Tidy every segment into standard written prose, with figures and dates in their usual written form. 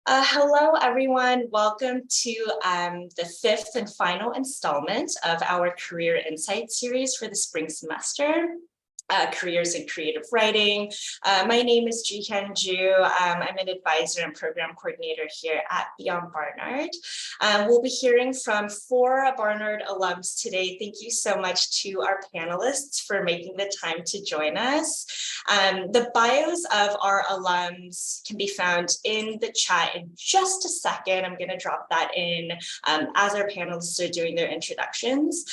Hello, everyone. Welcome to the fifth and final installment of our Career Insight series for the spring semester. Careers in creative writing. My name is Jihyun Ju. I'm an advisor and program coordinator here at Beyond Barnard. We'll be hearing from 4 Barnard alums today. Thank you so much to our panelists for making the time to join us. The bios of our alums can be found in the chat in just a second. I'm going to drop that in as our panelists are doing their introductions.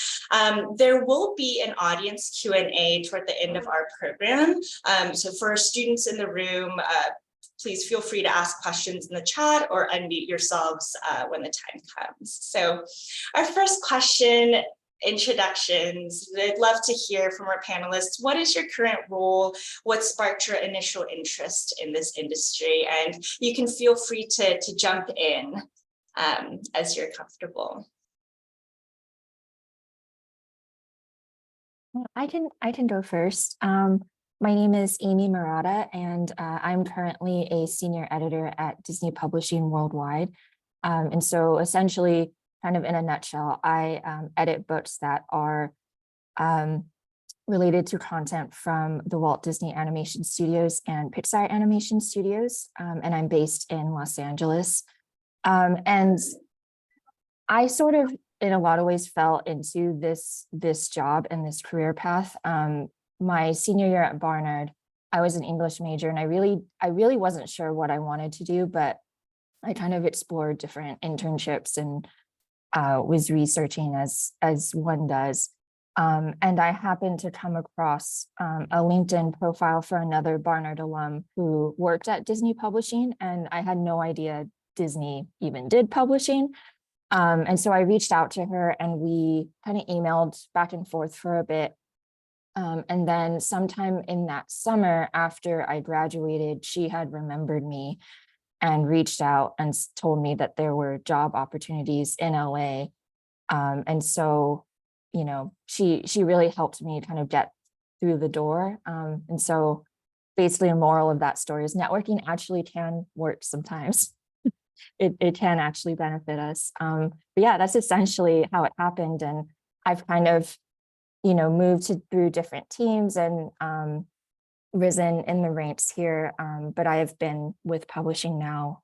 There will be an audience Q&A toward the end of our program. So for students in the room, please feel free to ask questions in the chat or unmute yourselves when the time comes. So our first question, introductions. I'd love to hear from our panelists. What is your current role? What sparked your initial interest in this industry? And you can feel free to jump in as you're comfortable. I can go first. My name is Aimee Murata, and I'm currently a senior editor at Disney Publishing Worldwide. And so essentially, kind of in a nutshell, I edit books that are related to content from the Walt Disney Animation Studios and Pixar Animation Studios. And I'm based in Los Angeles. And I sort of, in a lot of ways, fell into this job and this career path. My senior year at Barnard, I was an English major, and I really wasn't sure what I wanted to do, but I kind of explored different internships and was researching as one does. And I happened to come across a LinkedIn profile for another Barnard alum who worked at Disney Publishing, and I had no idea Disney even did publishing. And so I reached out to her and we kind of emailed back and forth for a bit. And then sometime in that summer after I graduated, she had remembered me and reached out and told me that there were job opportunities in LA. And so, you know, she really helped me kind of get through the door. And so basically a moral of that story is networking actually can work sometimes. It can actually benefit us. But yeah, that's essentially how it happened. And I've kind of, you know, moved through different teams and risen in the ranks here. But I have been with publishing now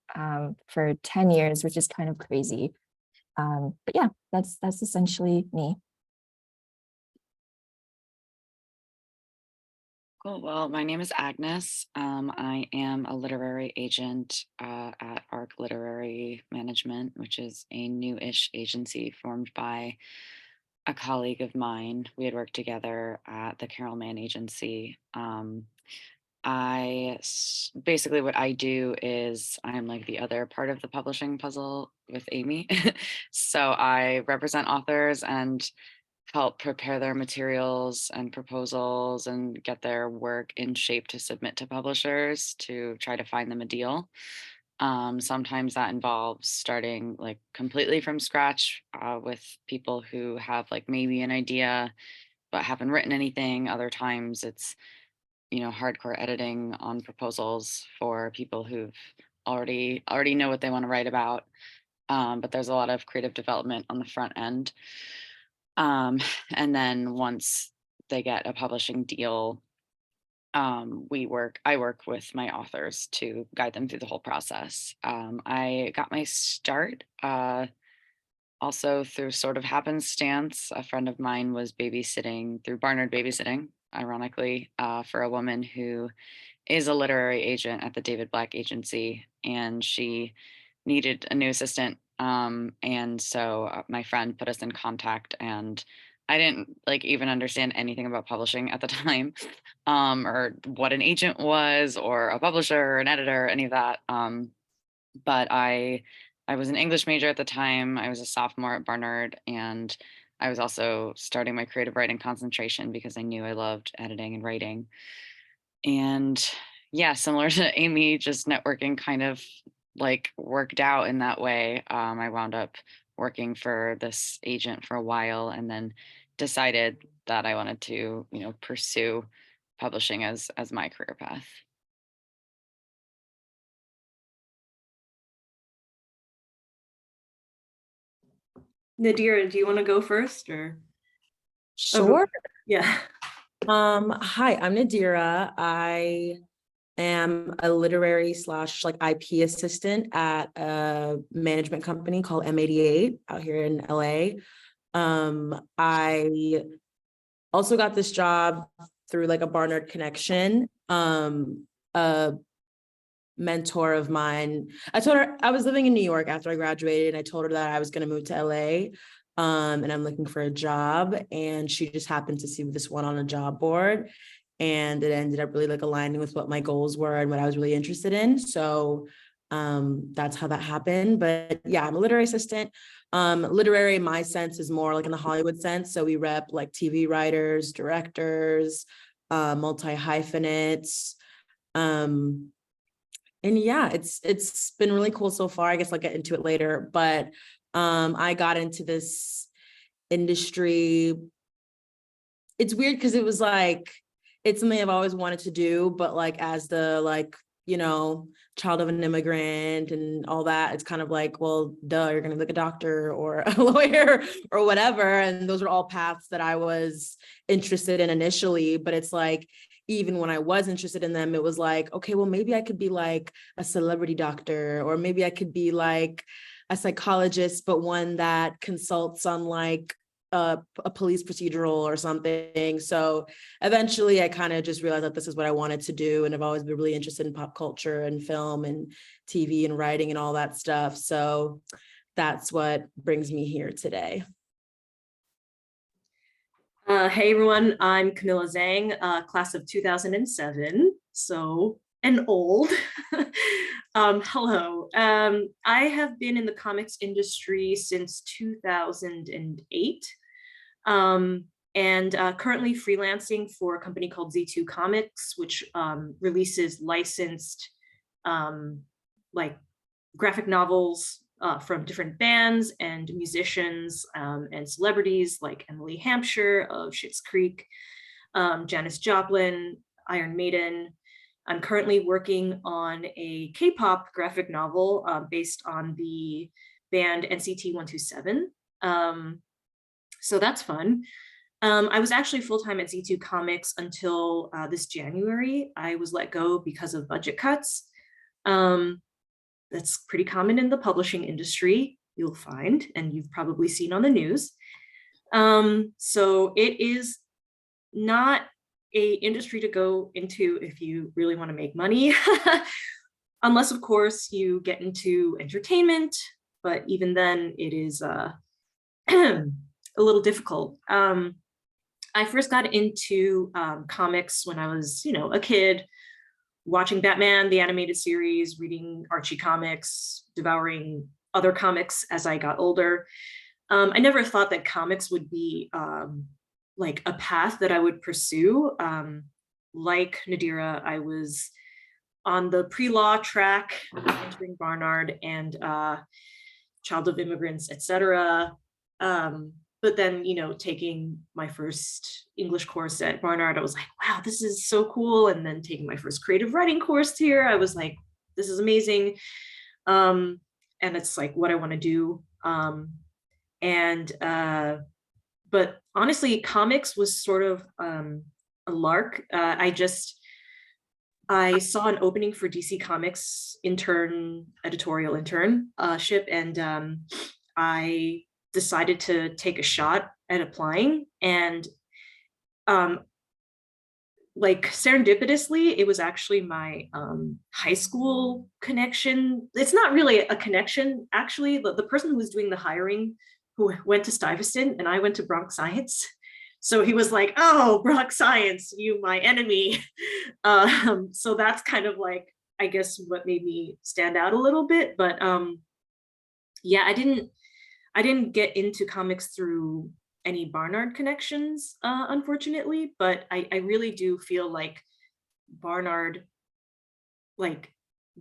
for 10 years, which is kind of crazy. But yeah, that's essentially me. Cool. Well, my name is Agnes. I am a literary agent at ARC Literary Management, which is a new-ish agency formed by a colleague of mine. We had worked together at the Carol Mann Agency. Basically what I do is I'm like the other part of the publishing puzzle with Aimee. So I represent authors and help prepare their materials and proposals and get their work in shape to submit to publishers to try to find them a deal. Sometimes that involves starting like completely from scratch with people who have like maybe an idea but haven't written anything. Other times it's, you know, hardcore editing on proposals for people who've already know what they want to write about. But there's a lot of creative development on the front end. And then once they get a publishing deal, I work with my authors to guide them through the whole process. I got my start also through sort of happenstance. A friend of mine was babysitting through Barnard Babysitting, ironically, for a woman who is a literary agent at the David Black Agency, and she needed a new assistant. And so my friend put us in contact, and I didn't like even understand anything about publishing at the time, or what an agent was, or a publisher, or an editor, any of that. But I was an English major at the time. I was a sophomore at Barnard, and I was also starting my creative writing concentration because I knew I loved editing and writing. And yeah, similar to Aimee, just networking kind of like worked out in that way. I wound up working for this agent for a while and then decided that I wanted to, you know, pursue publishing as my career path. Nadira, do you want to go first or? Sure. Yeah. Hi, I'm Nadira. I am a literary slash like IP assistant at a management company called M88 out here in LA. I also got this job through like a Barnard connection. A mentor of mine, I told her I was living in New York after I graduated, and I told her that I was going to move to LA. And I'm looking for a job, and she just happened to see this one on a job board, and it ended up really like aligning with what my goals were and what I was really interested in. So that's how that happened. But yeah, I'm a literary assistant. Literary in my sense is more like in the Hollywood sense. So we rep like TV writers, directors, multi-hyphenates. And yeah, it's been really cool so far. I guess I'll get into it later, but I got into this industry. It's weird because it was like, it's something I've always wanted to do, but like as the child of an immigrant and all that, it's kind of like, well, duh, you're gonna be like a doctor or a lawyer or whatever. And those are all paths that I was interested in initially, but it's like, even when I was interested in them, it was like, okay, well, maybe I could be like a celebrity doctor, or maybe I could be like a psychologist, but one that consults on like a police procedural or something. So eventually I kind of just realized that this is what I wanted to do. And I've always been really interested in pop culture and film and TV and writing and all that stuff. So that's what brings me here today. Hey everyone, I'm Camilla Zhang, class of 2007, so an old. Hello. I have been in the comics industry since 2008, and currently freelancing for a company called Z2 Comics, which releases licensed like graphic novels from different bands and musicians and celebrities like Emily Hampshire of Schitt's Creek, Janis Joplin, Iron Maiden. I'm currently working on a K-pop graphic novel based on the band NCT 127. So that's fun. I was actually full-time at Z2 Comics until this January. I was let go because of budget cuts. That's pretty common in the publishing industry, you'll find, and you've probably seen on the news. So it is not a industry to go into if you really want to make money, unless of course you get into entertainment, but even then it is a little difficult. I first got into comics when I was, a kid, watching Batman, the animated series, reading Archie comics, devouring other comics as I got older. I never thought that comics would be like a path that I would pursue. Like Nadira, I was on the pre-law track, entering Barnard and child of immigrants, etc. But then, taking my first English course at Barnard, I was like, wow, this is so cool. And then taking my first creative writing course here, I was like, this is amazing. And it's like what I want to do. But honestly, comics was sort of a lark. I saw an opening for DC Comics editorial internship, and I decided to take a shot at applying, and like serendipitously, it was actually my high school connection. It's not really a connection, actually. The person who was doing the hiring, who went to Stuyvesant and I went to Bronx Science. So he was like, oh, Bronx Science, you my enemy. So that's kind of like, I guess, what made me stand out a little bit. But yeah, I didn't get into comics through any Barnard connections, unfortunately, but I really do feel like Barnard like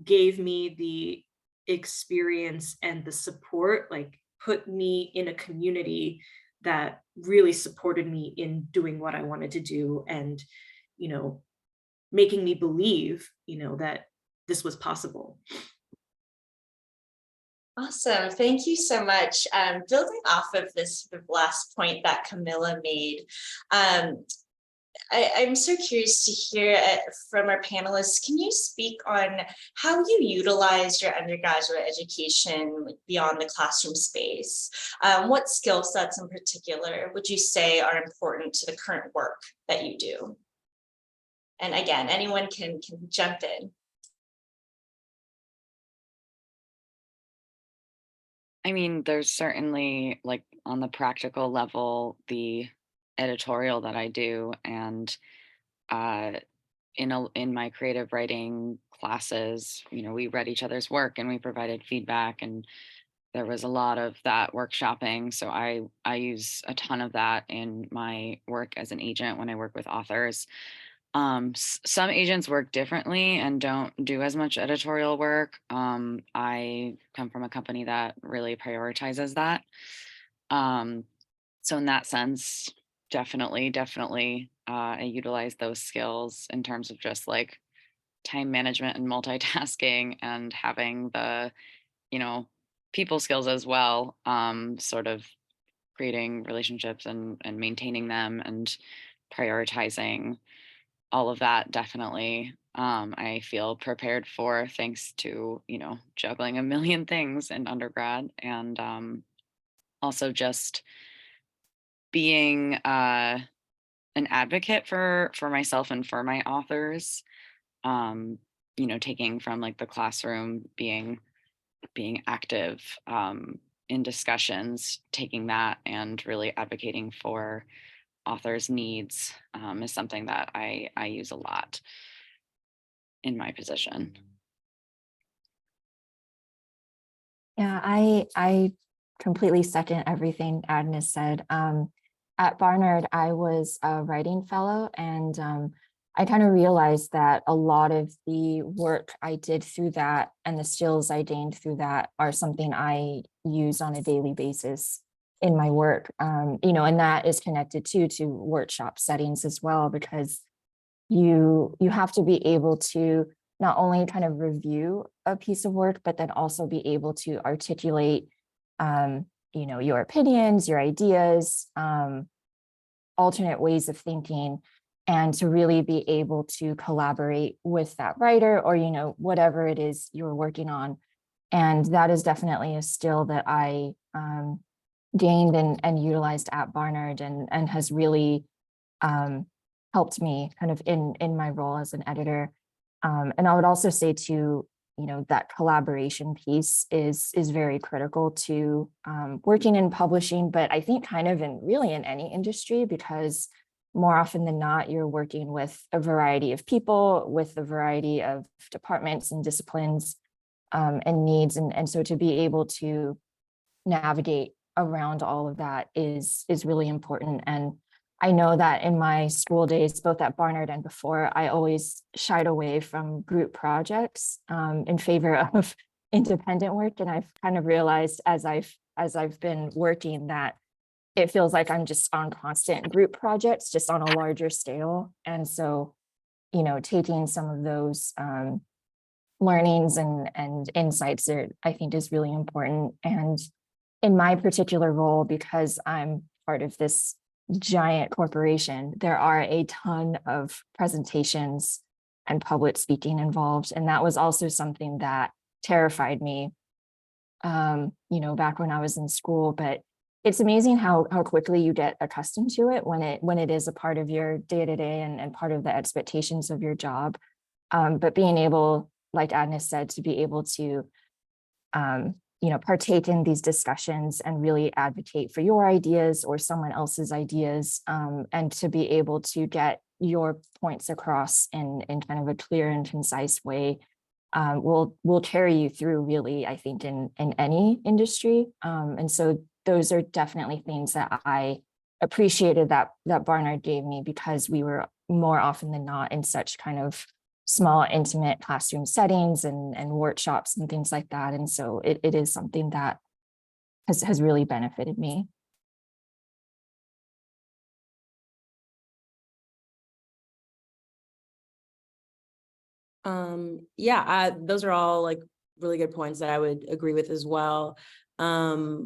gave me the experience and the support, like put me in a community that really supported me in doing what I wanted to do, and making me believe that this was possible. Awesome. Thank you so much. Building off of this last point that Camilla made, I'm so curious to hear from our panelists. Can you speak on how you utilize your undergraduate education beyond the classroom space? What skill sets in particular would you say are important to the current work that you do? And again, anyone can jump in. I mean, there's certainly, like, on the practical level, the editorial that I do, and in my creative writing classes, we read each other's work and we provided feedback, and there was a lot of that workshopping. So I use a ton of that in my work as an agent when I work with authors. Some agents work differently and don't do as much editorial work. I come from a company that really prioritizes that. So in that sense, definitely, I utilize those skills in terms of just like time management and multitasking, and having the, people skills as well, sort of creating relationships and maintaining them and prioritizing all of that. Definitely, I feel prepared for, thanks to, juggling a million things in undergrad, and also just being an advocate for myself and for my authors. Taking from like the classroom, being active in discussions, taking that and really advocating for authors' needs is something that I use a lot in my position. Yeah, I completely second everything Agnes said. At Barnard, I was a writing fellow, and I kind of realized that a lot of the work I did through that and the skills I gained through that are something I use on a daily basis in my work. And that is connected to workshop settings as well, because you have to be able to not only kind of review a piece of work, but then also be able to articulate, your opinions, your ideas, alternate ways of thinking, and to really be able to collaborate with that writer or, whatever it is you're working on. And that is definitely a skill that I gained and utilized at Barnard, and has really helped me kind of in my role as an editor. And I would also say too, that collaboration piece is very critical to working in publishing, but I think kind of in any industry, because more often than not, you're working with a variety of people, with a variety of departments and disciplines and needs. And so to be able to navigate around all of that is really important. And I know that in my school days, both at Barnard and before, I always shied away from group projects in favor of independent work. And I've kind of realized as I've been working that it feels like I'm just on constant group projects, just on a larger scale. And so, taking some of those learnings and insights that I think is really important. And in my particular role, because I'm part of this giant corporation, there are a ton of presentations and public speaking involved. And that was also something that terrified me, back when I was in school. But it's amazing how quickly you get accustomed to it when it is a part of your day-to-day and part of the expectations of your job. But being able, like Agnes said, to be able to partake in these discussions and really advocate for your ideas or someone else's ideas, and to be able to get your points across in kind of a clear and concise way will carry you through, really, I think, in any industry. And so those are definitely things that I appreciated that Barnard gave me, because we were more often than not in such kind of small, intimate classroom settings and workshops and things like that. And so it is something that has really benefited me. Those are all like really good points that I would agree with as well. Yeah,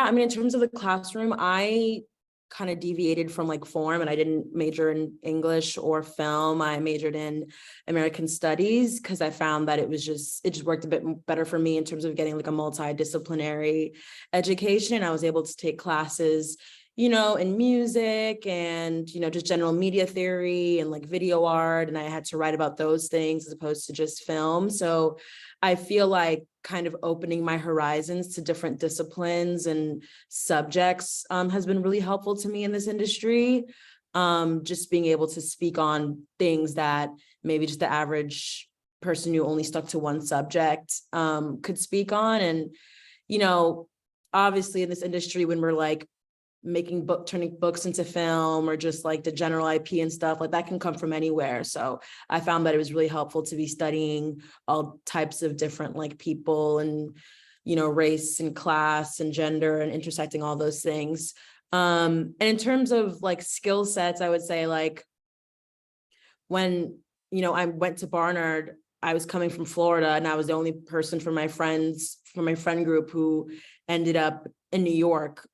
I mean, in terms of the classroom, I kind of deviated from like form, and I didn't major in English or film. I majored in American Studies because I found that it just worked a bit better for me in terms of getting like a multidisciplinary education. And I was able to take classes, you know, in music and, you know, just general media theory and like video art. And I had to write about those things as opposed to just film. So I feel like kind of opening my horizons to different disciplines and subjects has been really helpful to me in this industry. Just being able to speak on things that maybe just the average person who only stuck to one subject could speak on. And, you know, obviously in this industry, when we're like turning books into film or just like the general IP and stuff, like that can come from anywhere. So I found that it was really helpful to be studying all types of different like people and, you know, race and class and gender and intersecting all those things. And in terms of like skill sets, I would say like when, you know, I went to Barnard, I was coming from Florida and I was the only person from my friend group who ended up in New York,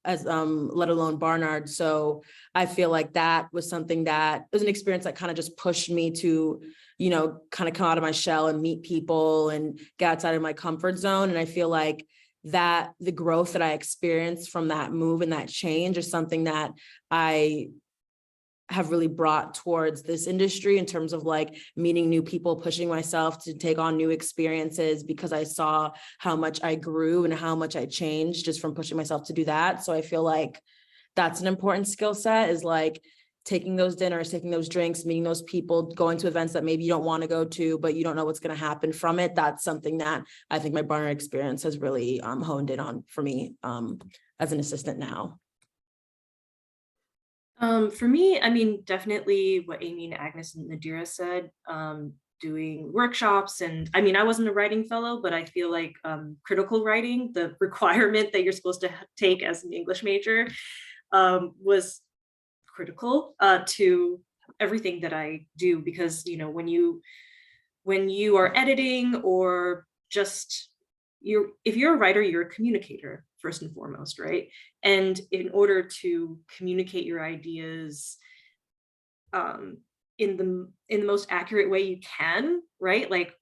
as let alone Barnard. So I feel like that was something that was an experience that kind of just pushed me to, you know, kind of come out of my shell and meet people and get outside of my comfort zone. And I feel like that the growth that I experienced from that move and that change is something that I have really brought towards this industry in terms of like meeting new people, pushing myself to take on new experiences, because I saw how much I grew and how much I changed just from pushing myself to do that. So I feel like that's an important skill set, is like taking those dinners, taking those drinks, meeting those people, going to events that maybe you don't want to go to, but you don't know what's going to happen from it. That's something that I think my Barnard experience has really honed in on for me as an assistant now. For me, I mean, definitely what Aimee and Agnes and Nadira said, doing workshops. And I mean, I wasn't a writing fellow, but I feel like critical writing, the requirement that you're supposed to take as an English major, was critical to everything that I do, because, you know, when you are editing or just if you're a writer, you're a communicator first and foremost, right? And in order to communicate your ideas in the most accurate way you can, right? Like,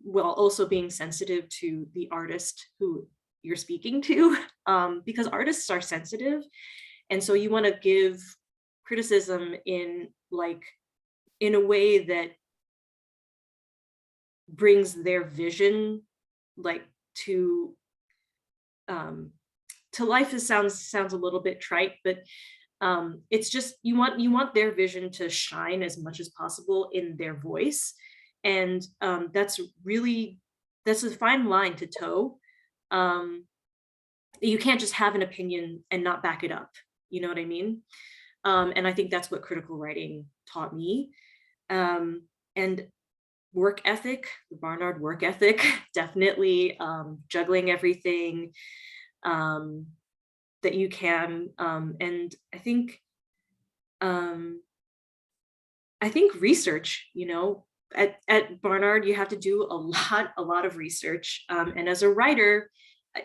while also being sensitive to the artist who you're speaking to, because artists are sensitive. And so you want to give criticism in a way that brings their vision like to life. It sounds a little bit trite, but it's just you want their vision to shine as much as possible in their voice. And that's a fine line to toe. You can't just have an opinion and not back it up, you know what I mean? And I think that's what critical writing taught me. And work ethic, the Barnard work ethic, definitely juggling everything that you can. And I think research, you know, at Barnard, you have to do a lot of research. And as a writer,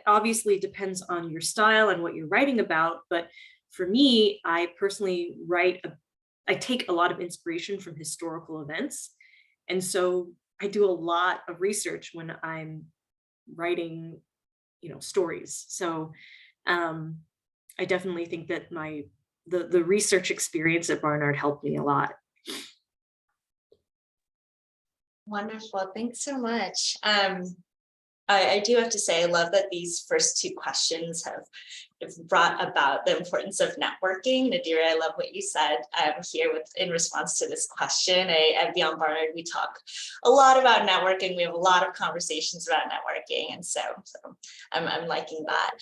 obviously it depends on your style and what you're writing about. But for me, I personally I take a lot of inspiration from historical events. And so I do a lot of research when I'm writing, you know, stories. So I definitely think that the research experience at Barnard helped me a lot. Wonderful. Thanks so much. I do have to say, I love that these first two questions have brought about the importance of networking. Nadira, I love what you said here in response to this question. At Beyond Barnard, we talk a lot about networking. We have a lot of conversations about networking. And so I'm liking that.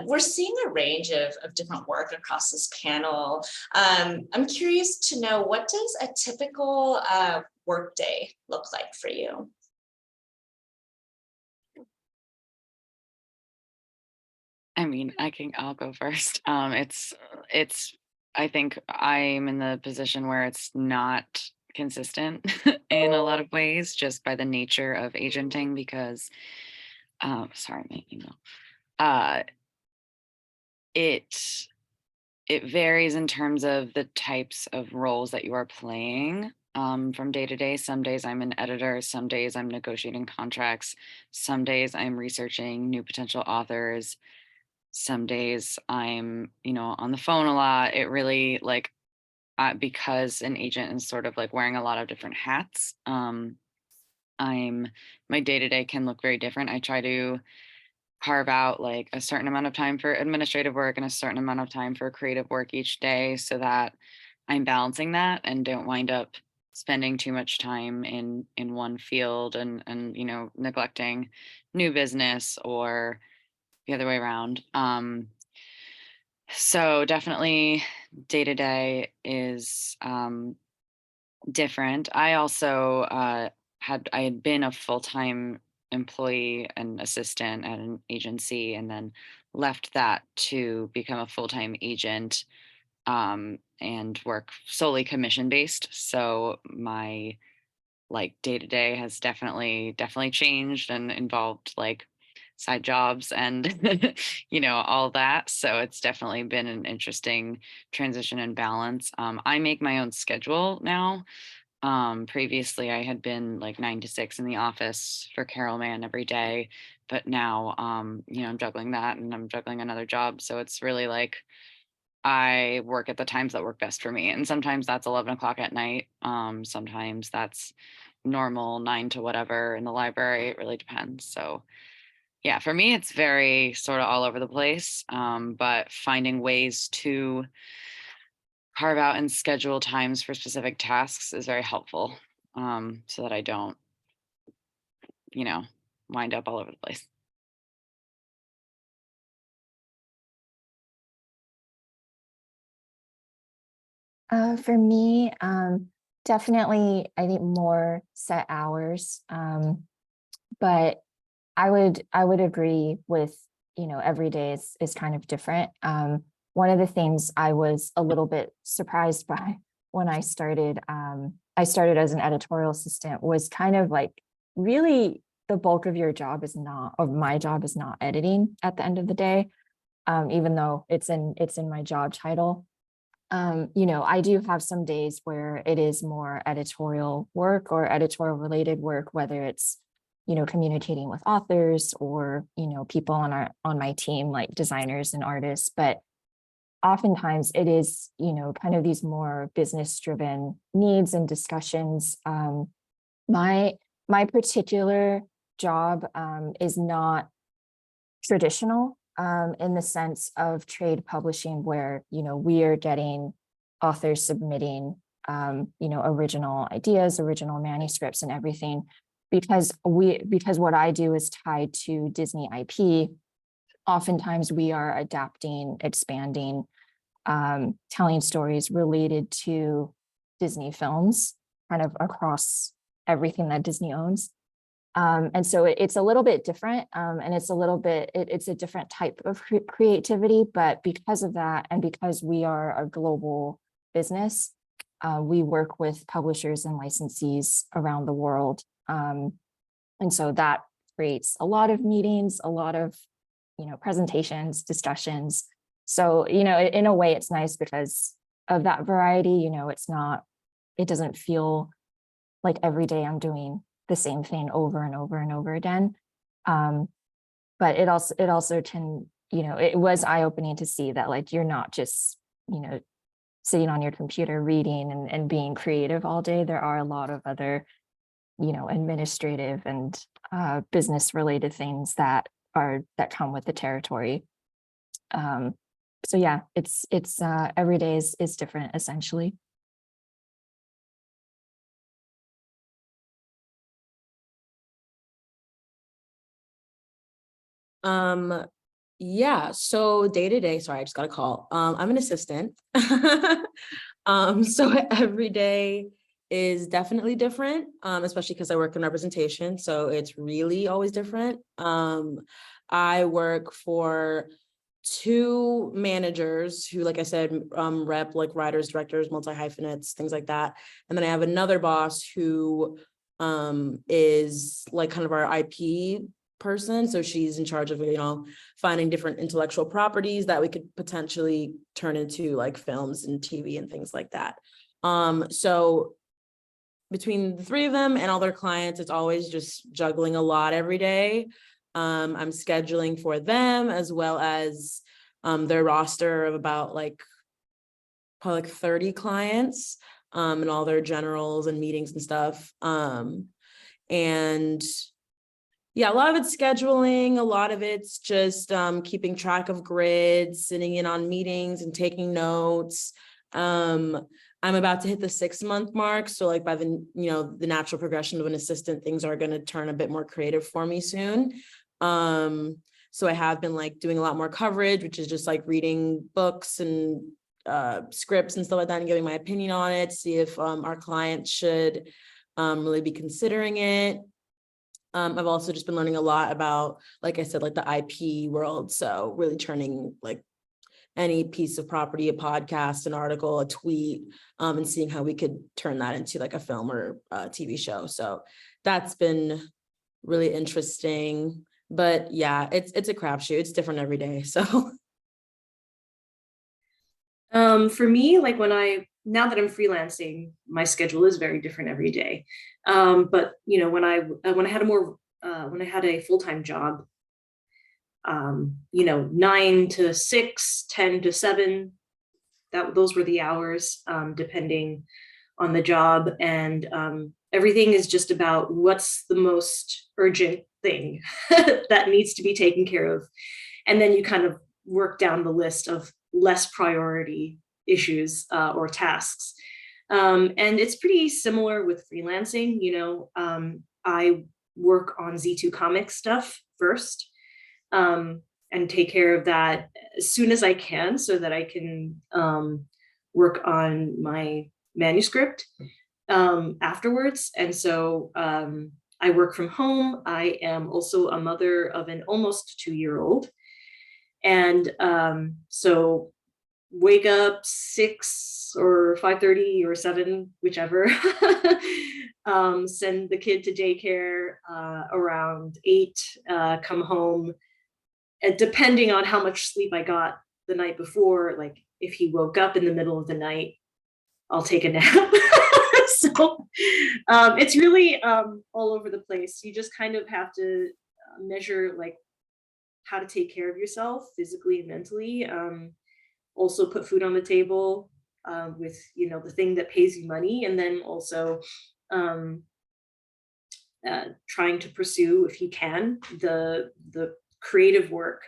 We're seeing a range of different work across this panel. I'm curious to know, what does a typical workday look like for you? I mean, I'll go first. I think I'm in the position where it's not consistent in a lot of ways, just by the nature of agenting, because sorry, my email. It varies in terms of the types of roles that you are playing from day to day. Some days I'm an editor, some days I'm negotiating contracts, some days I'm researching new potential authors, some days I'm, on the phone a lot. It really because an agent is sort of like wearing a lot of different hats. My day to day can look very different. I try to carve out like a certain amount of time for administrative work and a certain amount of time for creative work each day, so that I'm balancing that and don't wind up spending too much time in one field and neglecting new business, or the other way around. So definitely day to day is different. I also I had been a full-time employee and assistant at an agency, and then left that to become a full-time agent and work solely commission based. So my day to day has definitely changed and involved like side jobs and all that. So it's definitely been an interesting transition and balance. I make my own schedule now. Previously I had been like 9 to 6 in the office for Carol Man every day, but now I'm juggling that and I'm juggling another job. So it's really like I work at the times that work best for me. And sometimes that's 11 o'clock at night. Sometimes that's normal 9 to whatever in the library. It really depends. So yeah, for me, it's very sort of all over the place. But finding ways to carve out and schedule times for specific tasks is very helpful, so that I don't, wind up all over the place. For me, definitely, I think more set hours. But I would agree with, every day is kind of different. One of the things I was a little bit surprised by when I started as an editorial assistant was kind of like, really the bulk of your job is not, or my job is not editing at the end of the day, even though it's in my job title. I do have some days where it is more editorial work or editorial related work, whether it's, communicating with authors or, people on my team, like designers and artists. But oftentimes it is, kind of these more business driven needs and discussions. My particular job is not traditional in the sense of trade publishing, where we are getting authors submitting original ideas, original manuscripts and everything, because what I do is tied to Disney IP. Oftentimes we are adapting, expanding, telling stories related to Disney films kind of across everything that Disney owns. And so it's a little bit different, and it's a different type of creativity, but because of that, and because we are a global business, we work with publishers and licensees around the world. And so that creates a lot of meetings, a lot of, presentations, discussions. So, in a way it's nice because of that variety. It doesn't feel like every day I'm doing the same thing over and over and over again. But it also can, it was eye-opening to see that like, you're not just, sitting on your computer reading and being creative all day. There are a lot of other, administrative and business related things that come with the territory. So yeah, it's every day is different essentially. Yeah, so day to day, sorry, I just got a call. I'm an assistant. So every day is definitely different, especially because I work in representation. So it's really always different. I work for 2 managers who, like I said, rep like writers, directors, multi-hyphenates, things like that. And then I have another boss who is like kind of our IP person. So she's in charge of, you know, finding different intellectual properties that we could potentially turn into like films and TV and things like that. So between the 3 of them and all their clients, it's always just juggling a lot every day. I'm scheduling for them as well as their roster of about like probably like 30 clients and all their generals and meetings and stuff. And yeah, a lot of it's scheduling, a lot of it's just keeping track of grids, sitting in on meetings and taking notes. I'm about to hit the 6-month mark. So like by the, you know, the natural progression of an assistant, things are going to turn a bit more creative for me soon. So I have been like doing a lot more coverage, which is just like reading books and scripts and stuff like that and giving my opinion on it, see if our clients should really be considering it. I've also just been learning a lot about, like I said, like the IP world. So really turning like any piece of property, a podcast, an article, a tweet, and seeing how we could turn that into like a film or a TV show. So that's been really interesting. But yeah, it's a crapshoot. It's different every day. So for me, like now that I'm freelancing, my schedule is very different every day. But you know, when I had a full-time job, you know, 9 to 6, 10 to 7, those were the hours, depending on the job. And everything is just about what's the most urgent thing that needs to be taken care of. And then you kind of work down the list of less priority issues or tasks. And it's pretty similar with freelancing. You know, I work on Z2 Comics stuff first, and take care of that as soon as I can so that I can work on my manuscript afterwards. And so I work from home. I am also a mother of an almost 2-year-old. And so wake up 6 or 5:30 or 7, whichever. Send the kid to daycare around 8, come home. And depending on how much sleep I got the night before, like if he woke up in the middle of the night, I'll take a nap. So it's really all over the place. You just kind of have to measure like how to take care of yourself physically and mentally. Also put food on the table with, you know, the thing that pays you money, and then also trying to pursue, if you can, the creative work.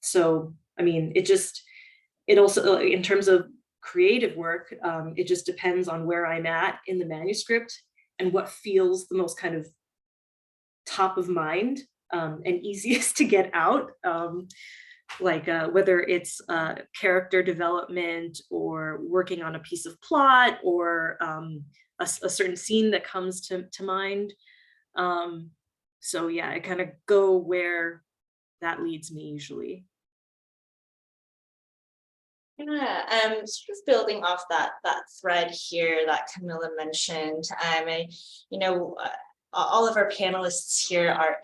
So I mean, it also, in terms of creative work, it just depends on where I'm at in the manuscript and what feels the most kind of top of mind and easiest to get out. Like whether it's character development or working on a piece of plot or a certain scene that comes to mind. So yeah, I kind of go where that leads me usually. Yeah, sort of building off that thread here that Camilla mentioned. You know, all of our panelists here are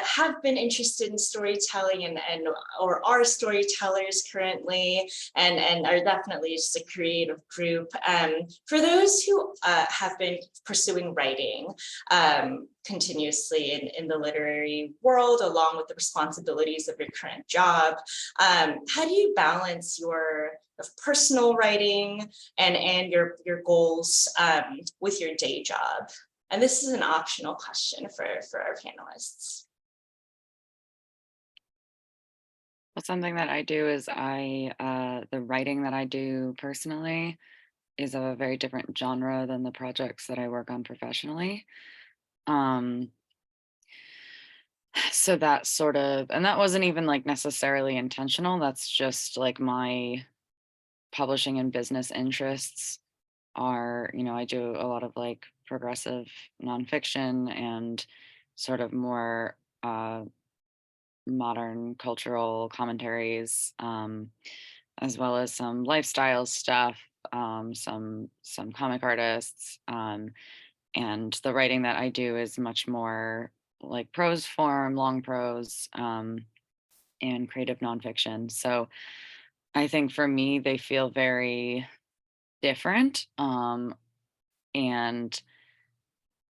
have been interested in storytelling and or are storytellers currently, and are definitely just a creative group. For those who have been pursuing writing continuously in the literary world, along with the responsibilities of your current job, how do you balance your personal writing and your goals with your day job? And this is an optional question for our panelists. Well, something that I do is the writing that I do personally is of a very different genre than the projects that I work on professionally. So that sort of, and that wasn't even like necessarily intentional. That's just like my publishing and business interests are, you know, I do a lot of like progressive nonfiction and sort of more modern cultural commentaries, as well as some lifestyle stuff, some comic artists, and the writing that I do is much more like prose form, long prose, and creative nonfiction. So I think for me, they feel very different. And,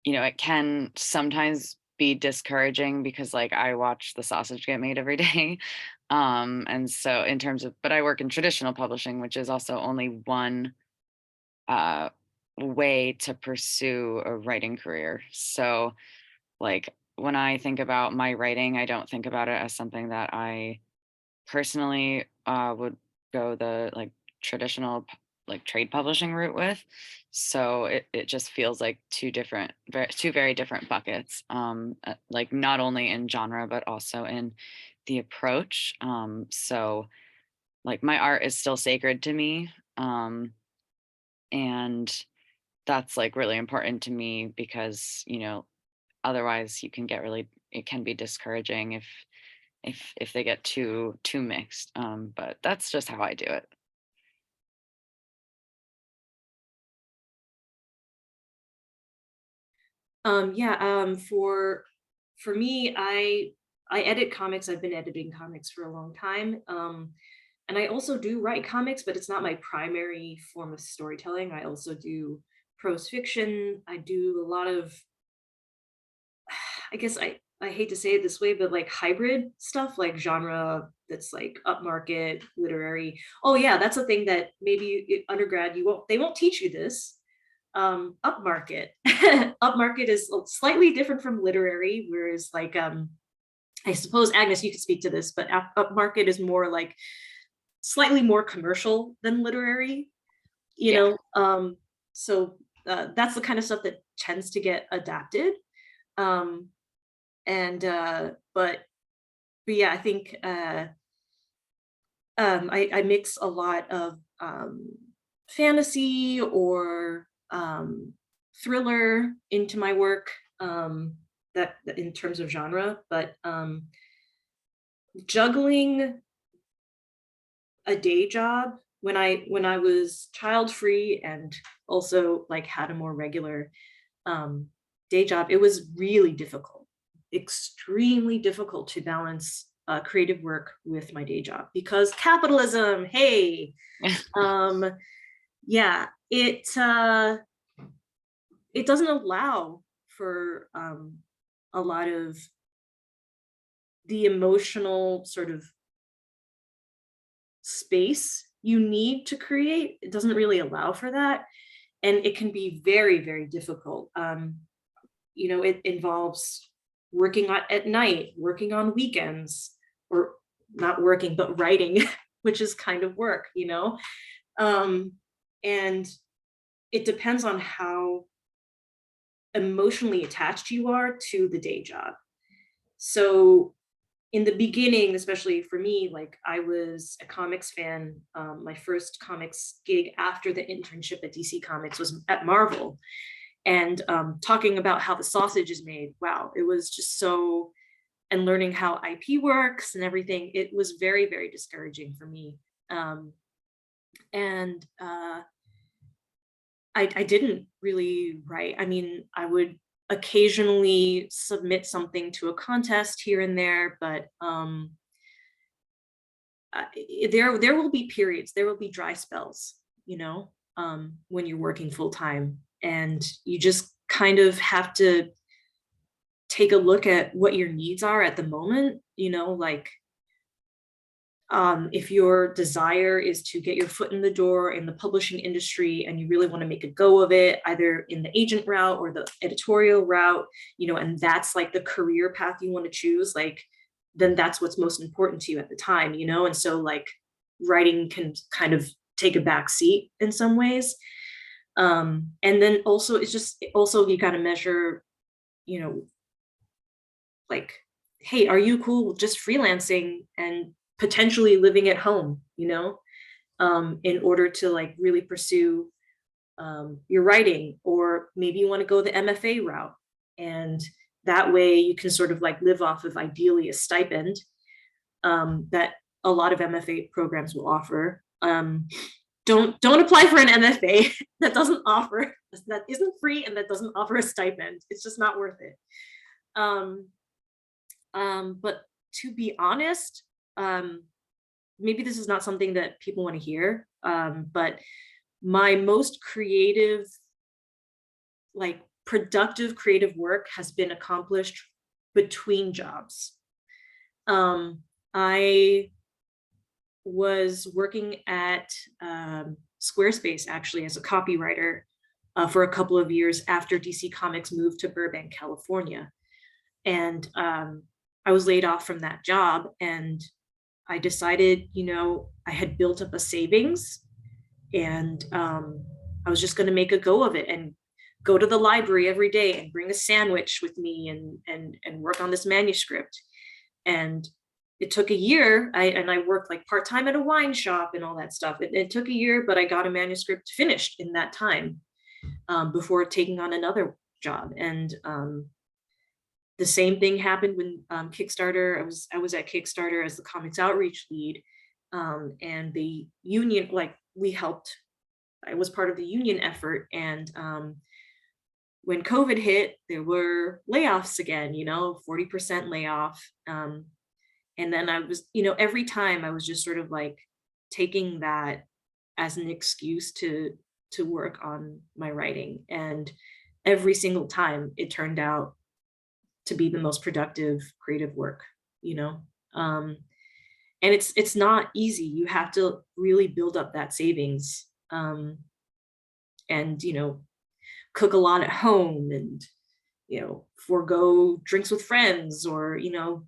it can sometimes be discouraging because like I watch the sausage get made every day. And so in terms of, but I work in traditional publishing, which is also only one uh, way to pursue a writing career. So like when I think about my writing, I don't think about it as something that I personally would go the like traditional like trade publishing route with. So it just feels like two very different buckets, like not only in genre but also in the approach. So like my art is still sacred to me, and that's like really important to me because otherwise it can be discouraging if they get too mixed. But that's just how I do it. For me, I edit comics. I've been editing comics for a long time. And I also do write comics, but it's not my primary form of storytelling. I also do prose fiction. I do a lot of, I guess I hate to say it this way, but like hybrid stuff, like genre that's like upmarket, literary. Oh yeah, that's a thing that maybe undergrad they won't teach you this. Upmarket. Upmarket is slightly different from literary, whereas like I suppose Agnes, you could speak to this, but upmarket is more like slightly more commercial than literary, you know. So that's the kind of stuff that tends to get adapted. But yeah, I think I mix a lot of fantasy or thriller into my work, that in terms of genre, but juggling a day job when I was child free and also like had a more regular day job, it was really difficult, extremely difficult to balance creative work with my day job because capitalism, hey. Yeah, it doesn't allow for a lot of the emotional sort of space you need to create. It doesn't really allow for that, and it can be very, very difficult. It involves working at night, working on weekends, or not working but writing, which is kind of work, and it depends on how emotionally attached you are to the day job. So in the beginning, especially for me, like I was a comics fan. My first comics gig after the internship at DC Comics was at Marvel. And talking about how the sausage is made, wow, it was just so, and learning how IP works and everything, it was very, very discouraging for me. I didn't really write. I mean, I would occasionally submit something to a contest here and there, but there will be periods, there will be dry spells, when you're working full time, and you just kind of have to take a look at what your needs are at the moment, like if your desire is to get your foot in the door in the publishing industry and you really want to make a go of it, either in the agent route or the editorial route, and that's like the career path you want to choose, like, then that's what's most important to you at the time, and so like writing can kind of take a back seat in some ways. And then also you got to measure, like, hey, are you cool with just freelancing and potentially living at home, in order to like really pursue your writing, or maybe you want to go the MFA route, and that way you can sort of like live off of ideally a stipend, that a lot of MFA programs will offer. Don't apply for an MFA that doesn't offer, that isn't free and that doesn't offer a stipend. It's just not worth it. But to be honest, maybe this is not something that people want to hear, but my most creative, like productive creative work has been accomplished between jobs. I was working at Squarespace actually as a copywriter for a couple of years after DC Comics moved to Burbank, California. And I was laid off from that job, and I decided, you know, I had built up a savings, and I was just going to make a go of it and go to the library every day and bring a sandwich with me and work on this manuscript. And it took a year. I worked like part-time at a wine shop and all that stuff. It took a year, but I got a manuscript finished in that time before taking on another job. And the same thing happened when Kickstarter. I was at Kickstarter as the comics outreach lead, and the union, like we helped. I was part of the union effort, and when COVID hit, there were layoffs again. You know, 40% layoff. And then I was, you know, every time I was just sort of like taking that as an excuse to work on my writing, and every single time it turned out to be the most productive creative work, you know. And it's not easy. You have to really build up that savings, and, you know, cook a lot at home, and, you know, forego drinks with friends, or, you know,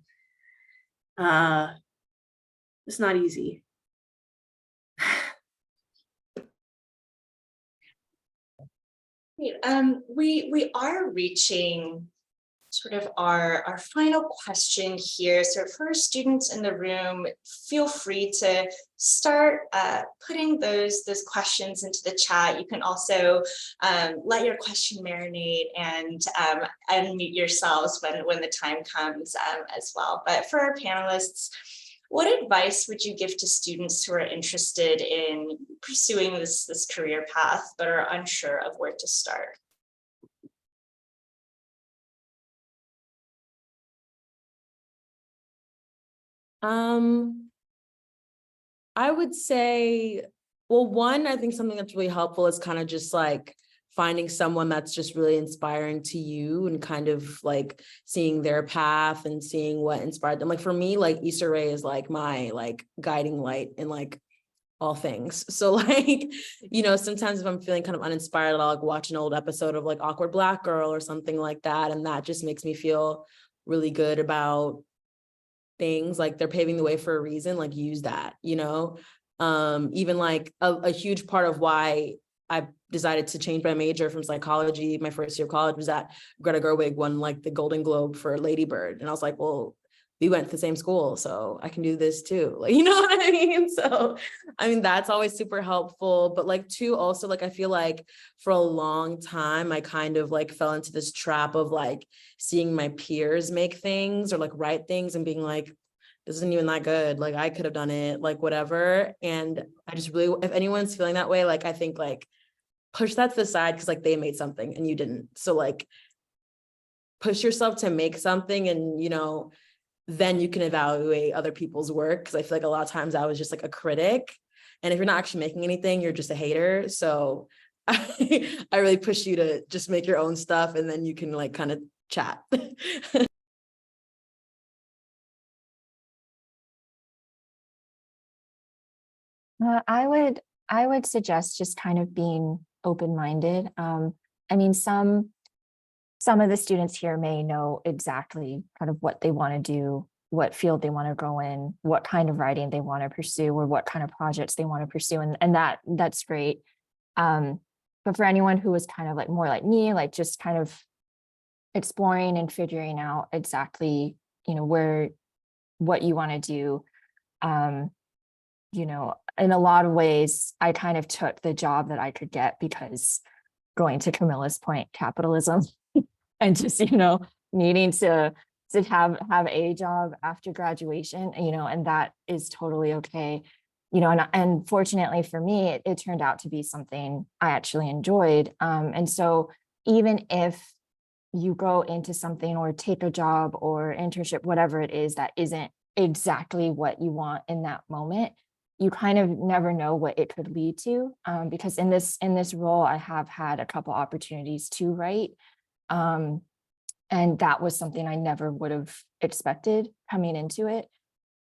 it's not easy. We are reaching sort of our final question here. So for students in the room, feel free to start putting those questions into the chat. You can also let your question marinate and unmute yourselves when the time comes as well. But for our panelists, what advice would you give to students who are interested in pursuing this career path but are unsure of where to start? I would say, well, one, I think something that's really helpful is kind of just like finding someone that's just really inspiring to you, and kind of like seeing their path and seeing what inspired them. Like for me, like Issa Rae is like my like guiding light in like all things. So like, you know, sometimes if I'm feeling kind of uninspired, I'll like watch an old episode of like Awkward Black Girl or something like that. And that just makes me feel really good about things. Like they're paving the way for a reason, like use that, you know. Even like a huge part of why I decided to change my major from psychology my first year of college was that Greta Gerwig won like the Golden Globe for Lady Bird, and I was like, well, we went to the same school, so I can do this too, like, you know what I mean? So I mean, that's always super helpful. But like too, also like I feel like for a long time I kind of like fell into this trap of like seeing my peers make things or like write things and being like, this isn't even that good, like I could have done it, like whatever. And I just really, if anyone's feeling that way, like I think like push that to the side, because like they made something and you didn't. So like push yourself to make something, and you know, then you can evaluate other people's work. Because I feel like a lot of times I was just like a critic, and if you're not actually making anything, you're just a hater. So I really push you to just make your own stuff, and then you can like kind of chat. I would suggest just kind of being open-minded. I mean, some of the students here may know exactly kind of what they want to do, what field they want to go in, what kind of writing they want to pursue, or what kind of projects they want to pursue, and that's great. But for anyone who was kind of like more like me, like just kind of exploring and figuring out exactly, you know, what you want to do, you know, in a lot of ways, I kind of took the job that I could get because, going to Camilla's point, capitalism, and just, you know, needing to to have a job after graduation, and that is totally okay. And fortunately for me, it turned out to be something I actually enjoyed. And so even if you go into something or take a job or internship, whatever it is, that isn't exactly what you want in that moment, you kind of never know what it could lead to. Because in this role, I have had a couple opportunities to write. And that was something I never would have expected coming into it.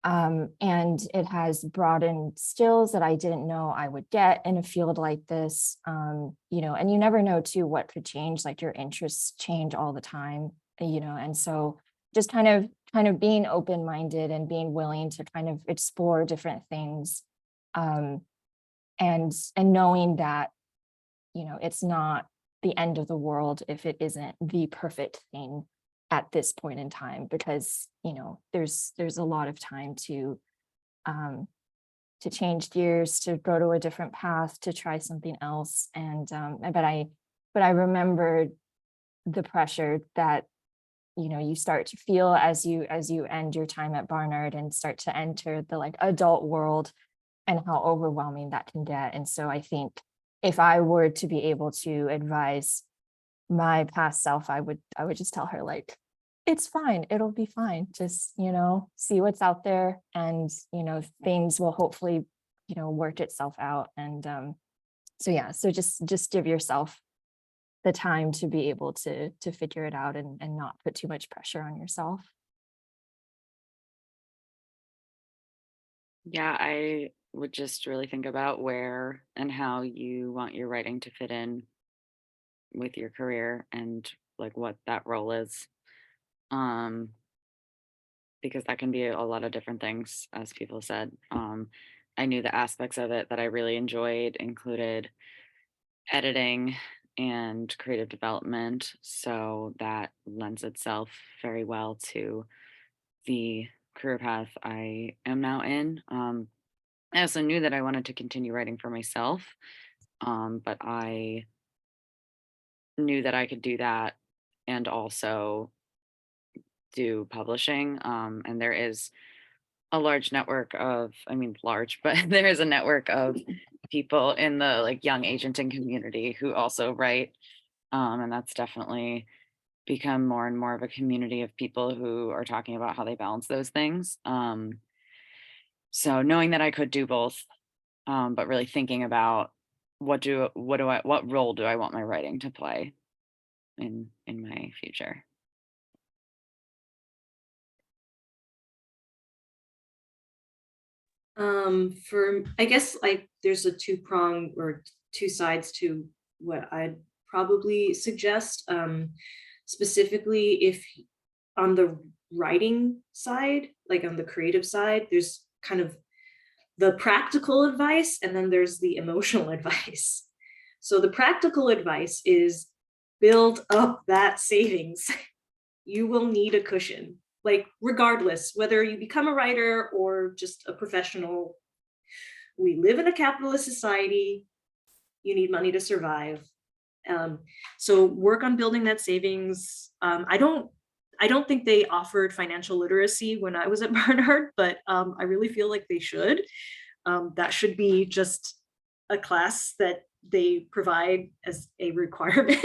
And it has broadened skills that I didn't know I would get in a field like this. And you never know too what could change, like your interests change all the time, and so just kind of being open-minded and being willing to kind of explore different things. And knowing that, it's not the end of the world if it isn't the perfect thing at this point in time, because there's a lot of time to change gears, to go to a different path, to try something else. And but I remembered the pressure that you start to feel as you end your time at Barnard and start to enter the like adult world, and how overwhelming that can get. And so I think if I were to be able to advise my past self, I would just tell her, like, it's fine, it'll be fine. Just, see what's out there, and, things will hopefully, work itself out. And so just give yourself the time to be able to figure it out, and not put too much pressure on yourself. Yeah, I would just really think about where and how you want your writing to fit in with your career, and like what that role is. Um, because that can be a lot of different things, as people said. I knew the aspects of it that I really enjoyed included editing and creative development. So that lends itself very well to the career path I am now in. I also knew that I wanted to continue writing for myself, but I knew that I could do that and also do publishing. And there is a large network of, I mean, large, but there is a network of people in the like young agenting community who also write. And that's definitely become more and more of a community of people who are talking about how they balance those things. So knowing that I could do both, but really thinking about what role do I want my writing to play in my future. I guess like there's a two-prong or two sides to what I'd probably suggest. Specifically, if on the writing side, like on the creative side, there's kind of the practical advice, and then there's the emotional advice. So the practical advice is build up that savings. You will need a cushion, like regardless, whether you become a writer or just a professional. We live in a capitalist society. You need money to survive. So work on building that savings. I don't think they offered financial literacy when I was at Barnard, but I really feel like they should. That should be just a class that they provide as a requirement.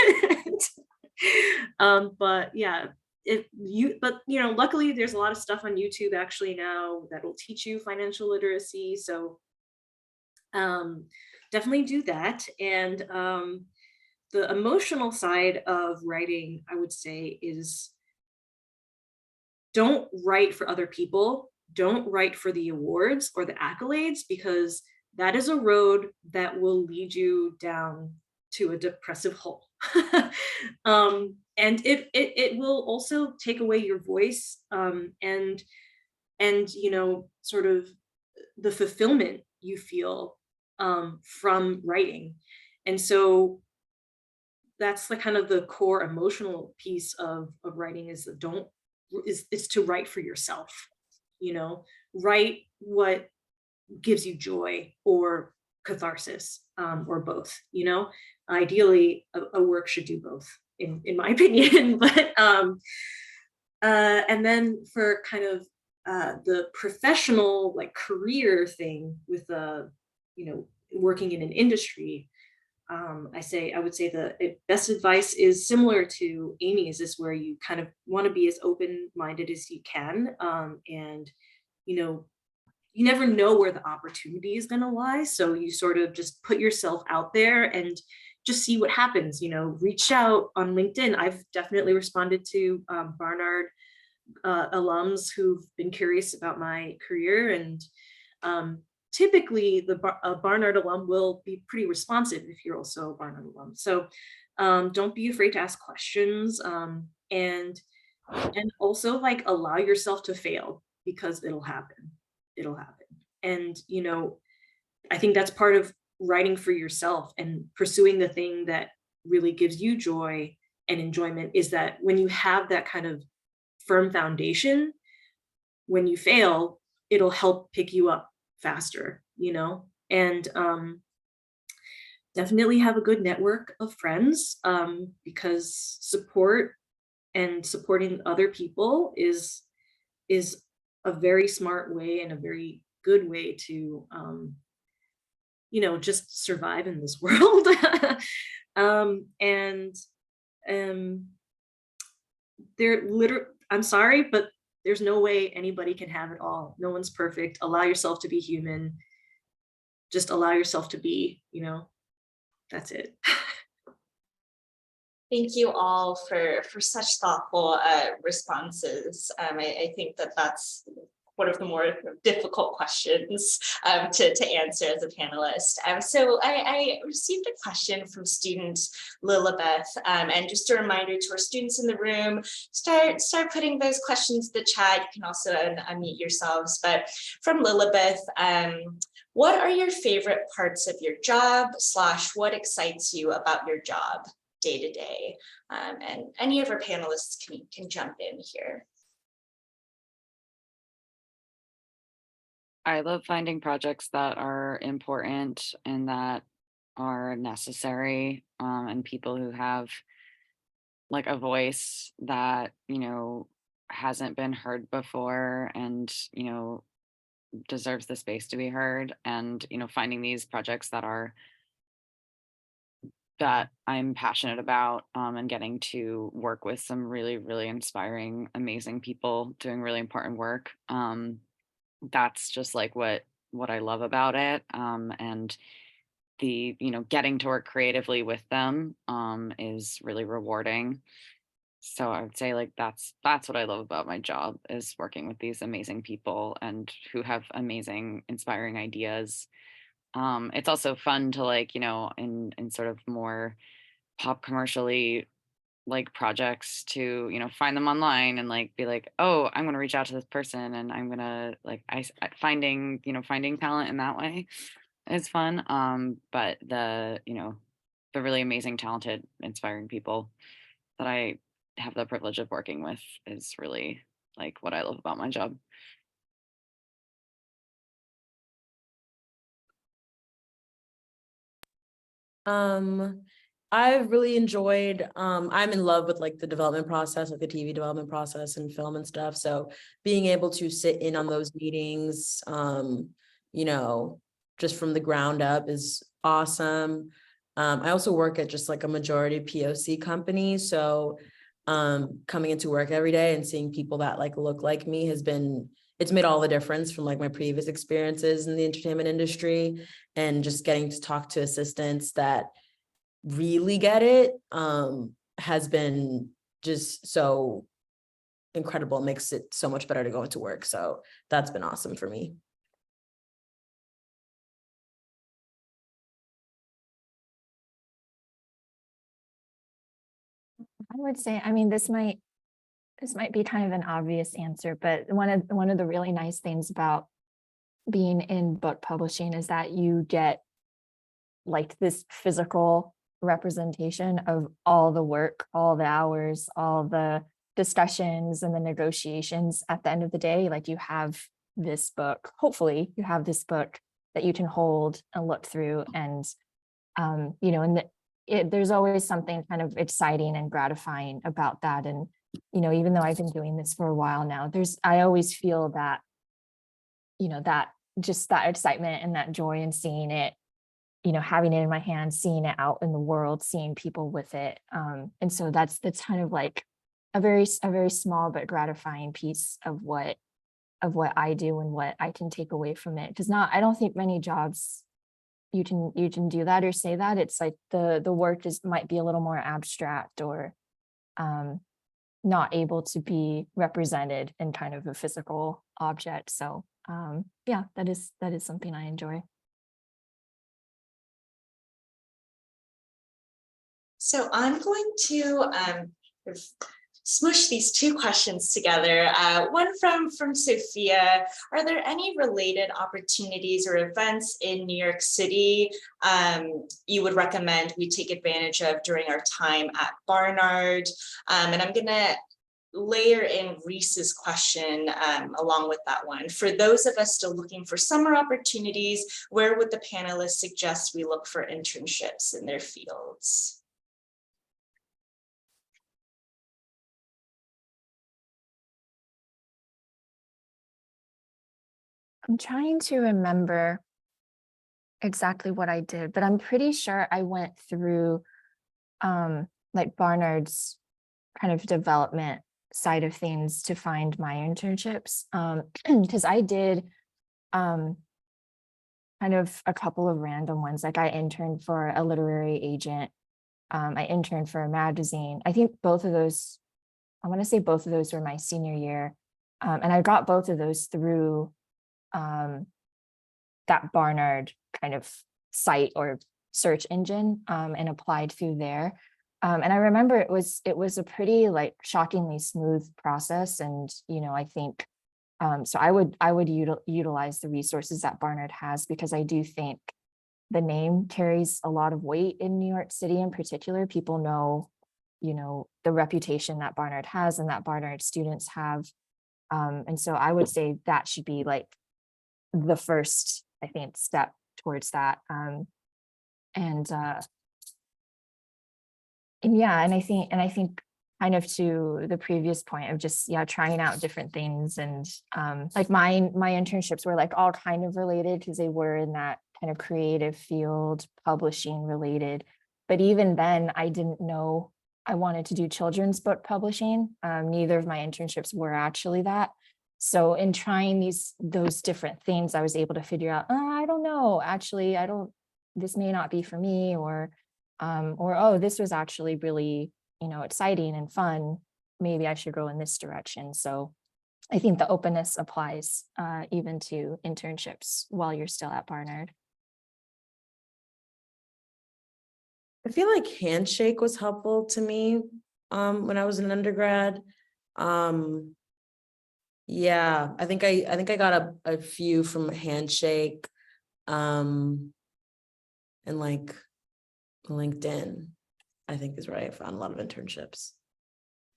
But yeah, luckily there's a lot of stuff on YouTube actually now that will teach you financial literacy. So definitely do that. And the emotional side of writing, I would say, is don't write for other people. Don't write for the awards or the accolades, because that is a road that will lead you down to a depressive hole. And it will also take away your voice, and sort of the fulfillment you feel from writing. And so that's the kind of the core emotional piece of writing, is is to write for yourself. Write what gives you joy or catharsis, or both. Ideally a work should do both, in my opinion. But And then for kind of the professional like career thing with working in an industry, I would say the best advice is similar to Amy's, is where you kind of want to be as open-minded as you can. And, you never know where the opportunity is going to lie. So you sort of just put yourself out there and just see what happens, reach out on LinkedIn. I've definitely responded to Barnard alums who've been curious about my career, and typically a Barnard alum will be pretty responsive if you're also a Barnard alum. So don't be afraid to ask questions, and also like allow yourself to fail, because it'll happen. And I think that's part of writing for yourself and pursuing the thing that really gives you joy and enjoyment, is that when you have that kind of firm foundation, when you fail, it'll help pick you up faster, and definitely have a good network of friends, because support and supporting other people is a very smart way and a very good way to just survive in this world. I'm sorry, but there's no way anybody can have it all. No one's perfect. Allow yourself to be human. Just allow yourself to be, that's it. Thank you all for such thoughtful responses. I think that's one of the more difficult questions to answer as a panelist. So I received a question from student Lilibeth, and just a reminder to our students in the room, start putting those questions in the chat. You can also unmute yourselves, but from Lilibeth, what are your favorite parts of your job / what excites you about your job day to day? And any of our panelists can jump in here. I love finding projects that are important and that are necessary, and people who have like a voice that, hasn't been heard before and, deserves the space to be heard. And, finding these projects that I'm passionate about, and getting to work with some really, really inspiring, amazing people doing really important work. That's just like what I love about it. And the, getting to work creatively with them is really rewarding. So I would say like that's what I love about my job, is working with these amazing people and who have amazing, inspiring ideas. It's also fun to like, in sort of more pop commercially like projects to, find them online and like be like, oh, I'm going to reach out to this person and I'm going to like, finding talent in that way is fun. But the really amazing, talented, inspiring people that I have the privilege of working with is really like what I love about my job. I've really enjoyed, I'm in love with like the development process, like the TV development process and film and stuff. So being able to sit in on those meetings, just from the ground up is awesome. I also work at just like a majority POC company. So coming into work every day and seeing people that like look like me it's made all the difference from like my previous experiences in the entertainment industry, and just getting to talk to assistants that really get it has been just so incredible. It makes it so much better to go into work. So that's been awesome for me. I would say, I mean, this might be kind of an obvious answer, but one of the really nice things about being in book publishing is that you get like this physical representation of all the work, all the hours, all the discussions and the negotiations. At the end of the day, like you have this book, hopefully you have this book that you can hold and look through, and there's always something kind of exciting and gratifying about that. And even though I've been doing this for a while now, I always feel that, that just that excitement and that joy in seeing it, having it in my hands, seeing it out in the world, seeing people with it. And so that's kind of like a very small but gratifying piece of what I do and what I can take away from it. Because I don't think many jobs you can do that or say that. It's like the work might be a little more abstract or not able to be represented in kind of a physical object. So yeah, that is something I enjoy. So I'm going to smush these two questions together. One from Sophia. Are there any related opportunities or events in New York City you would recommend we take advantage of during our time at Barnard? And I'm gonna layer in Reese's question along with that one. For those of us still looking for summer opportunities, where would the panelists suggest we look for internships in their fields? I'm trying to remember exactly what I did, but I'm pretty sure I went through like Barnard's kind of development side of things to find my internships, because I did kind of a couple of random ones. Like I interned for a literary agent. I interned for a magazine. I think both of those, I want to say both of those were my senior year. And I got both of those through that Barnard kind of site or search engine, and applied through there. And I remember it was a pretty like shockingly smooth process. And, I think, so I would utilize the resources that Barnard has, because I do think the name carries a lot of weight in New York City in particular. People know, the reputation that Barnard has and that Barnard students have. And so I would say that should be like the first, I think, step towards that. And yeah, and I think kind of to the previous point of just, trying out different things. And like my internships were like all kind of related because they were in that kind of creative field, publishing related. But even then I didn't know I wanted to do children's book publishing. Neither of my internships were actually that. So in trying those different things, I was able to figure out, I don't know, actually, this may not be for me, or oh, this was actually really, exciting and fun. Maybe I should go in this direction. So I think the openness applies even to internships while you're still at Barnard. I feel like Handshake was helpful to me when I was an undergrad. Yeah, I think I got a few from Handshake, and like LinkedIn, I think is where I found a lot of internships,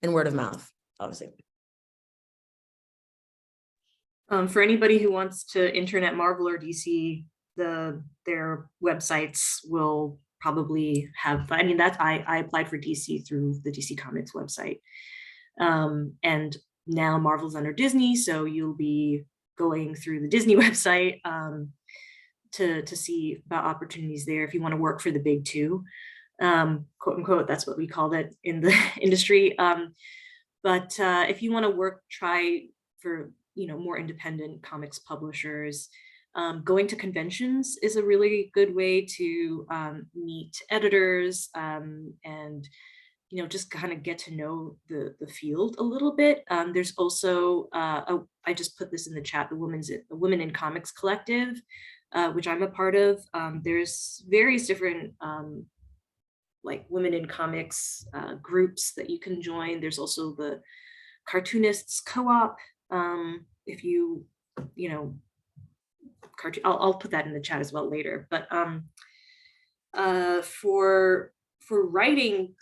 and word of mouth, obviously. For anybody who wants to intern at Marvel or DC, their websites will probably have, I mean, I applied for DC through the DC Comics website. And now Marvel's under Disney, so you'll be going through the Disney website to see about opportunities there if you want to work for the big two, quote unquote. That's what we called it in the industry. But if you want to try for more independent comics publishers, going to conventions is a really good way to meet editors and just kind of get to know the field a little bit. There's also, I just put this in the chat, the Women in Comics Collective, which I'm a part of. There's various different like women in comics groups that you can join. There's also the Cartoonists Co-op. If I'll put that in the chat as well later. But for writing,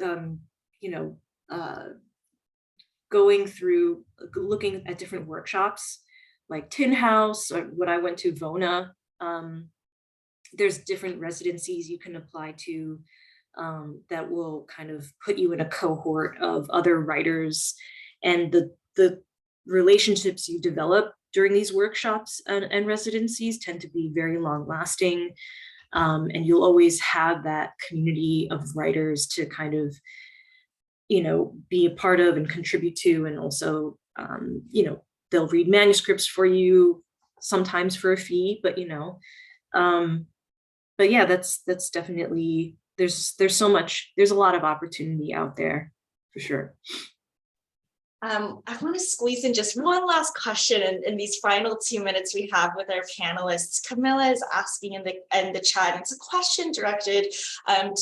going through, looking at different workshops like Tin House, or what I went to, Vona. There's different residencies you can apply to that will kind of put you in a cohort of other writers and the relationships you develop during these workshops and residencies tend to be very long lasting. And you'll always have that community of writers to kind of, be a part of and contribute to. And also, they'll read manuscripts for you, sometimes for a fee, but yeah, that's definitely, there's so much, there's a lot of opportunity out there for sure. I want to squeeze in just one last question in these final 2 minutes we have with our panelists. Camilla is asking in the chat. It's a question directed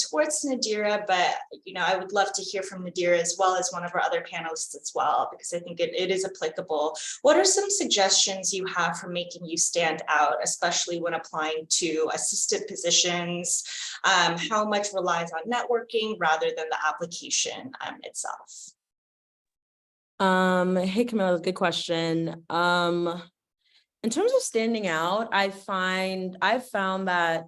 towards Nadira, but I would love to hear from Nadira as well as one of our other panelists as well, because I think it is applicable. What are some suggestions you have for making you stand out, especially when applying to assistant positions? How much relies on networking rather than the application itself? Hey Camilla, good question. In terms of standing out, I've found that,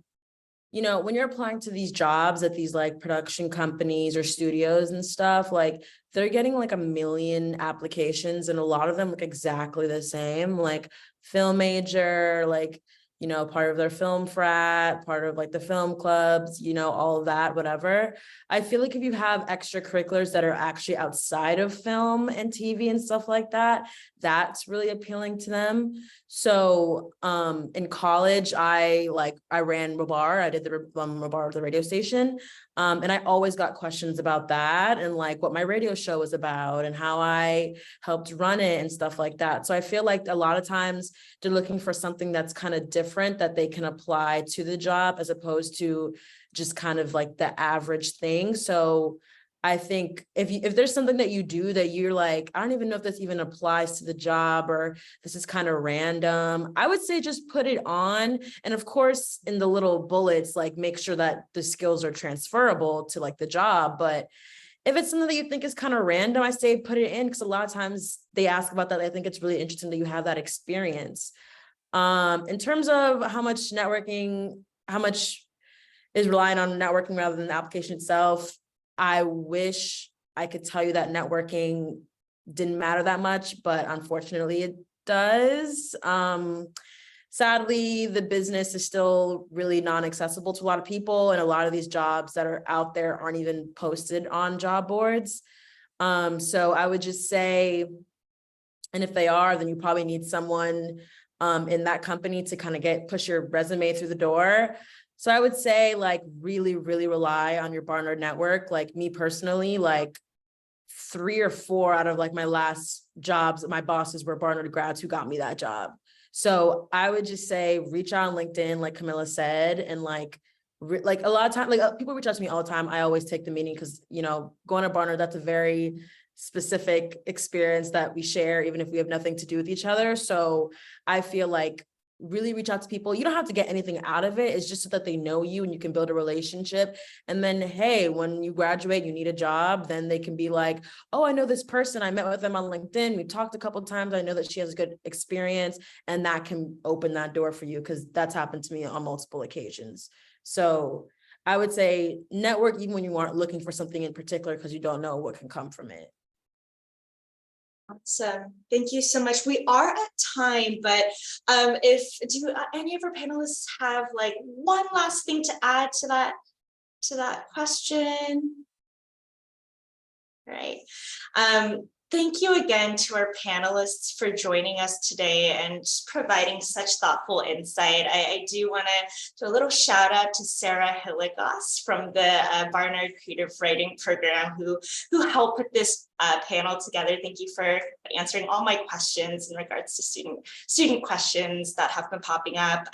when you're applying to these jobs at these like production companies or studios and stuff, like they're getting like 1 million applications, and a lot of them look exactly the same, like film major, like, part of their film frat, part of like the film clubs, all of that, whatever. I feel like if you have extracurriculars that are actually outside of film and TV and stuff like that, that's really appealing to them. So in college, I ran Rabar. I did the Rabar of the radio station. And I always got questions about that and like what my radio show was about and how I helped run it and stuff like that. So I feel like a lot of times they're looking for something that's kind of different that they can apply to the job as opposed to just kind of like the average thing. So I think if there's something that you do that you're like, I don't even know if this even applies to the job or this is kind of random, I would say just put it on. And of course, in the little bullets, like make sure that the skills are transferable to like the job. But if it's something that you think is kind of random, I say put it in, because a lot of times they ask about that. I think it's really interesting that you have that experience. In terms of how much is relying on networking rather than the application itself, I wish I could tell you that networking didn't matter that much, but unfortunately it does. Sadly, the business is still really non-accessible to a lot of people, and a lot of these jobs that are out there aren't even posted on job boards. So I would just say, and if they are, then you probably need someone in that company to kind of push your resume through the door. So I would say like really, really rely on your Barnard network. Like me personally, like 3 or 4 out of like my last jobs, my bosses were Barnard grads who got me that job. So I would just say reach out on LinkedIn, like Camilla said, and like a lot of time, like people reach out to me all the time. I always take the meeting because, going to Barnard, that's a very specific experience that we share, even if we have nothing to do with each other. So I feel like really reach out to people. You don't have to get anything out of it. It's just so that they know you and you can build a relationship. And then, hey, when you graduate, you need a job, then they can be like, oh, I know this person. I met with them on LinkedIn. We talked a couple of times. I know that she has a good experience, and that can open that door for you, because that's happened to me on multiple occasions. So I would say network even when you aren't looking for something in particular, because you don't know what can come from it. Awesome. Thank you so much. We are at time, but do any of our panelists have like one last thing to add to that question? All right. Thank you again to our panelists for joining us today and providing such thoughtful insight. I do want to do a little shout out to Sarah Hilligos from the Barnard Creative Writing Program who helped put this panel together. Thank you for answering all my questions in regards to student questions that have been popping up.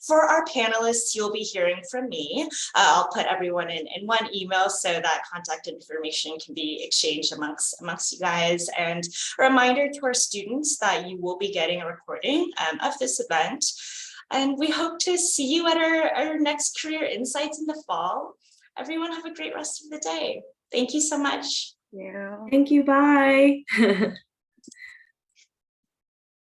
For our panelists, you'll be hearing from me. I'll put everyone in one email so that contact information can be exchanged amongst you guys. And a reminder to our students that you will be getting a recording of this event. And we hope to see you at our next Career Insights in the fall. Everyone have a great rest of the day. Thank you so much. Yeah. Thank you. Bye.